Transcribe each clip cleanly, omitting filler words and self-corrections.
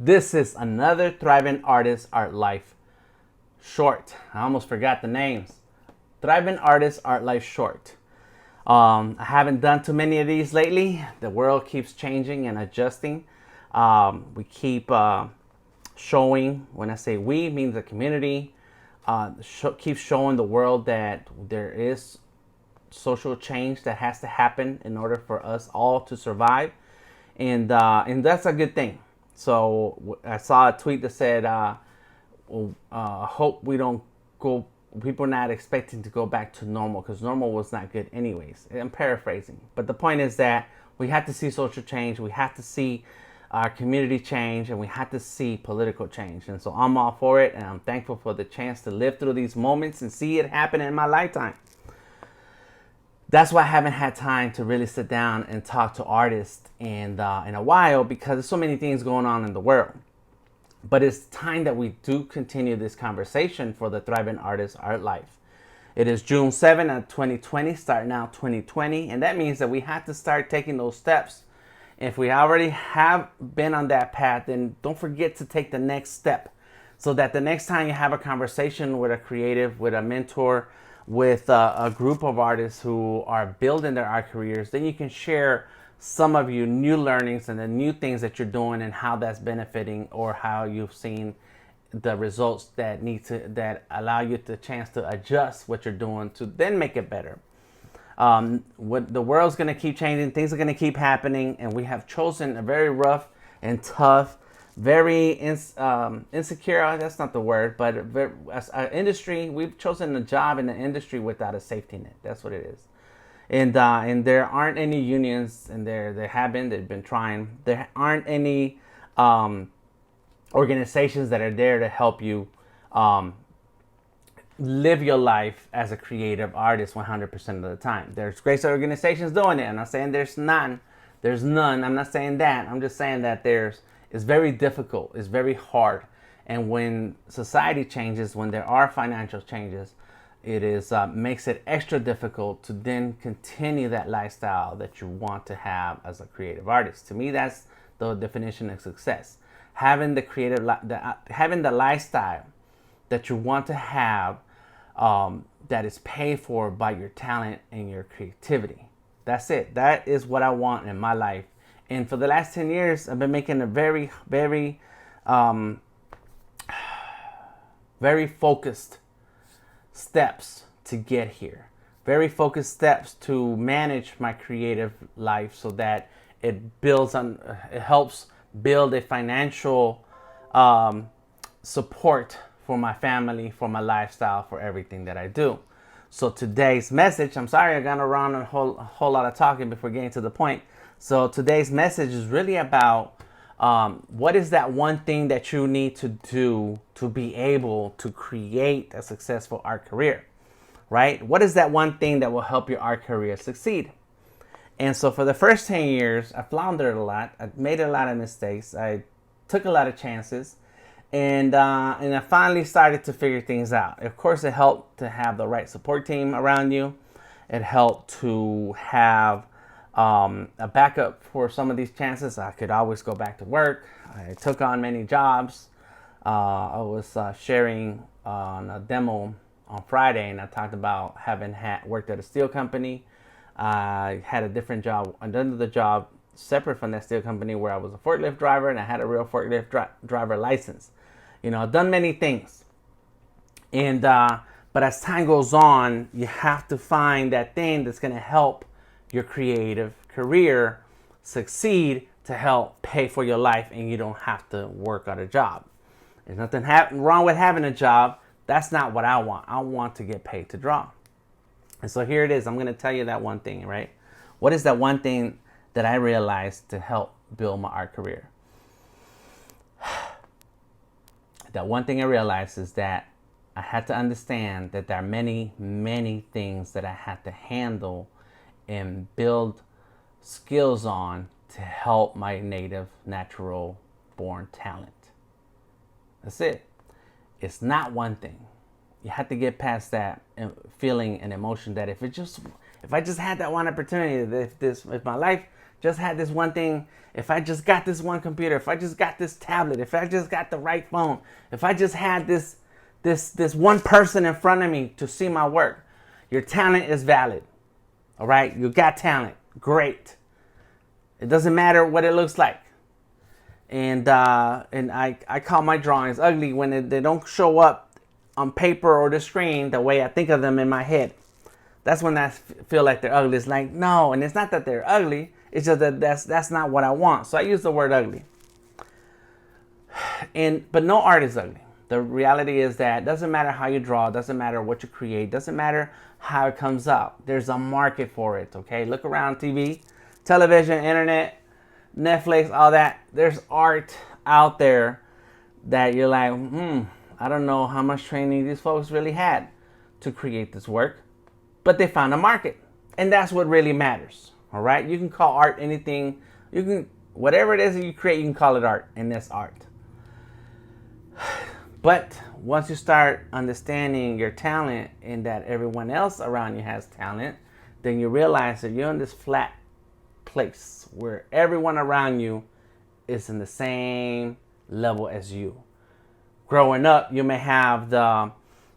This is another Thriving Artist Art Life short. I almost forgot the names. Thriving Artist Art Life short. I haven't done too many of these lately. The world keeps changing and adjusting. We keep showing, when I say we, it means the community, keep showing the world that there is social change that has to happen in order for us all to survive. And that's a good thing. So I saw a tweet that said, hope we don't go, people not expecting to go back to normal because normal was not good anyways. I'm paraphrasing. But the point is that we have to see social change. We have to see our community change, and we have to see political change. And so I'm all for it, and I'm thankful for the chance to live through these moments and see it happen in my lifetime. That's why I haven't had time to really sit down and talk to artists in a while, because there's so many things going on in the world. But it's time that we do continue this conversation for the Thriving Artist Art Life. It is June 7th of 2020, starting out 2020, and that means that we have to start taking those steps. If we already have been on that path, then don't forget to take the next step, so that the next time you have a conversation with a creative, with a mentor, with a group of artists who are building their art careers, then you can share some of your new learnings and the new things that you're doing and how that's benefiting, or how you've seen the results that allow you the chance to adjust what you're doing to then make it better. What the world's going to keep changing, things are going to keep happening, and we have chosen a very rough and tough, very insecure, that's not the word, but as an industry, we've chosen a job in the industry without a safety net. That's what it is. And there aren't any unions, and they've been trying. There aren't any organizations that are there to help you live your life as a creative artist 100% of the time. There's great organizations doing it. I'm not saying there's none. There's none. I'm not saying that. I'm just saying that it's very difficult. It's very hard. And when society changes, when there are financial changes, it makes it extra difficult to then continue that lifestyle that you want to have as a creative artist. To me, that's the definition of success. Having having the lifestyle that you want to have, that is paid for by your talent and your creativity. That's it. That is what I want in my life. And for the last 10 years, I've been making a very, very, very focused steps to get here. Very focused steps to manage my creative life, so that it helps build a financial support for my family, for my lifestyle, for everything that I do. So today's message, I'm sorry I got around a whole lot of talking before getting to the point. So today's message is really about what is that one thing that you need to do to be able to create a successful art career, right? What is that one thing that will help your art career succeed? And so for the first 10 years, I floundered a lot. I made a lot of mistakes. I took a lot of chances. And I finally started to figure things out. Of course, it helped to have the right support team around you. It helped to have a backup for some of these chances. I could always go back to work. I took on many jobs. I was sharing on a demo on Friday, and I talked about having worked at a steel company. I had a different job, another job separate from that steel company, where I was a forklift driver, and I had a real forklift driver license. You know, I've done many things. And but as time goes on, you have to find that thing that's going to help your creative career succeed, to help pay for your life, and you don't have to work at a job. There's nothing wrong with having a job. That's not what I want. I want to get paid to draw. And so here it is. I'm going to tell you that one thing, right? What is that one thing that I realized to help build my art career? That one thing I realized is that I had to understand that there are many, many things that I had to handle and build skills on to help my native, natural born talent. That's it. It's not one thing. You have to get past that feeling and emotion that if I just had that one opportunity, if my life just had this one thing, if I just got this one computer, if I just got this tablet, if I just got the right phone, if I just had this one person in front of me to see my work. Your talent is valid. All right? You got talent. Great. It doesn't matter what it looks like. And I call my drawings ugly when they don't show up on paper or the screen the way I think of them in my head. That's when I feel like they're ugly. It's like, no, and it's not that they're ugly. It's just that that's not what I want. So I use the word ugly. But no art is ugly. The reality is that it doesn't matter how you draw, it doesn't matter what you create, it doesn't matter how it comes out. There's a market for it, okay? Look around TV, television, internet, Netflix, all that. There's art out there that you're like, I don't know how much training these folks really had to create this work, but they found a market. And that's what really matters, all right? You can call art anything. You can, whatever it is that you create, you can call it art, and that's art. But once you start understanding your talent and that everyone else around you has talent, then you realize that you're in this flat place where everyone around you is in the same level as you. Growing up, you may have the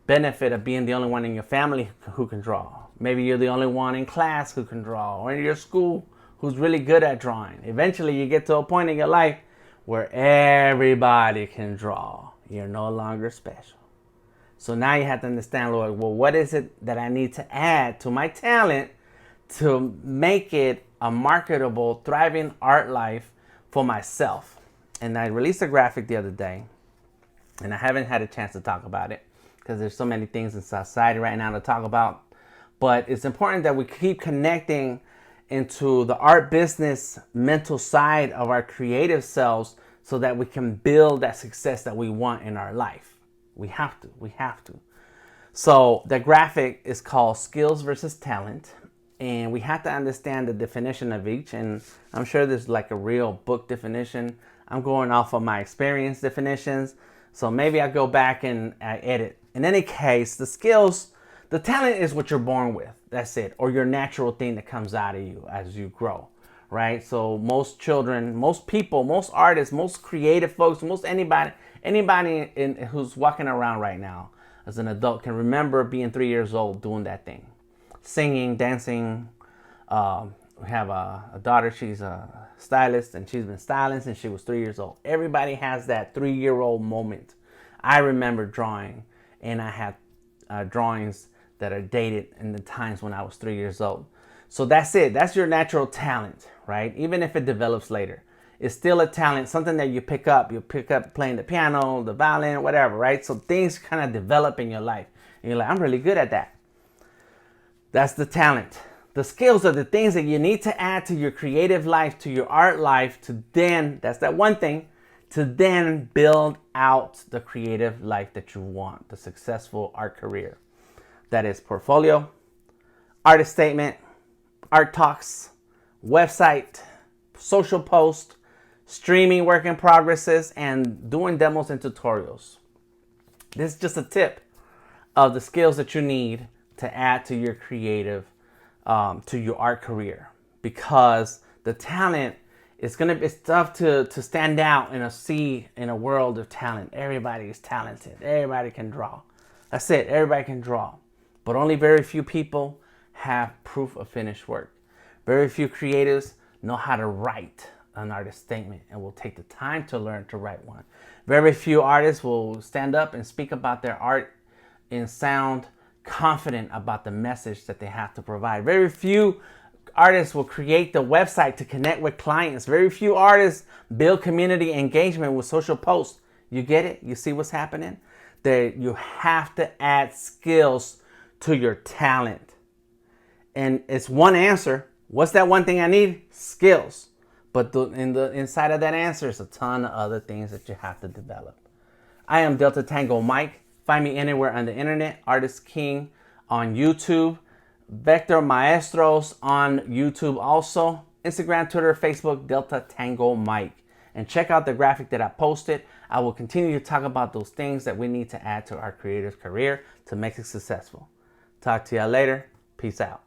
benefit of being the only one in your family who can draw. Maybe you're the only one in class who can draw, or in your school who's really good at drawing. Eventually, you get to a point in your life where everybody can draw. You're no longer special. So now you have to understand, Lord, well, what is it that I need to add to my talent to make it a marketable, thriving art life for myself? And I released a graphic the other day, and I haven't had a chance to talk about it because there's so many things in society right now to talk about. But it's important that we keep connecting into the art business mental side of our creative selves so that we can build that success that we want in our life. We have to. So the graphic is called Skills versus Talent. And we have to understand the definition of each. And I'm sure there's like a real book definition. I'm going off of my experience definitions. So maybe I go back and I edit. In any case, the skills, the talent is what you're born with. That's it. Or your natural thing that comes out of you as you grow. Right? So most children, most people, most artists, most creative folks, most anybody who's walking around right now as an adult can remember being 3 years old doing that thing. Singing, dancing. We have a daughter, she's a stylist, and she's been styling since she was 3 years old. Everybody has that 3-year-old moment. I remember drawing, and I have drawings that are dated in the times when I was 3 years old. So that's it. That's your natural talent, right? Even if it develops later. It's still a talent, something that you pick up. You pick up playing the piano, the violin, whatever, right? So things kind of develop in your life. And you're like, I'm really good at that. That's the talent. The skills are the things that you need to add to your creative life, to your art life, to then, that's that one thing, to then build out the creative life that you want, the successful art career. That is portfolio, artist statement, art talks, website, social post, streaming work in progresses, and doing demos and tutorials. This is just a tip of the skills that you need to add to your creative, to your art career. Because the talent is it's tough to stand out in a world of talent. Everybody is talented. Everybody can draw. That's it. Everybody can draw. But only very few people have proof of finished work. Very few creatives know how to write an artist statement and will take the time to learn to write one. Very few artists will stand up and speak about their art and sound confident about the message that they have to provide. Very few artists will create the website to connect with clients. Very few artists build community engagement with social posts. You get it? You see what's happening? That you have to add skills to your talent. And it's one answer. What's that one thing I need? Skills. But inside of that answer is a ton of other things that you have to develop. I am Delta Tango Mike. Find me anywhere on the internet. Artist King on YouTube. Vector Maestros on YouTube also. Instagram, Twitter, Facebook, Delta Tango Mike. And check out the graphic that I posted. I will continue to talk about those things that we need to add to our creative career to make it successful. Talk to y'all later. Peace out.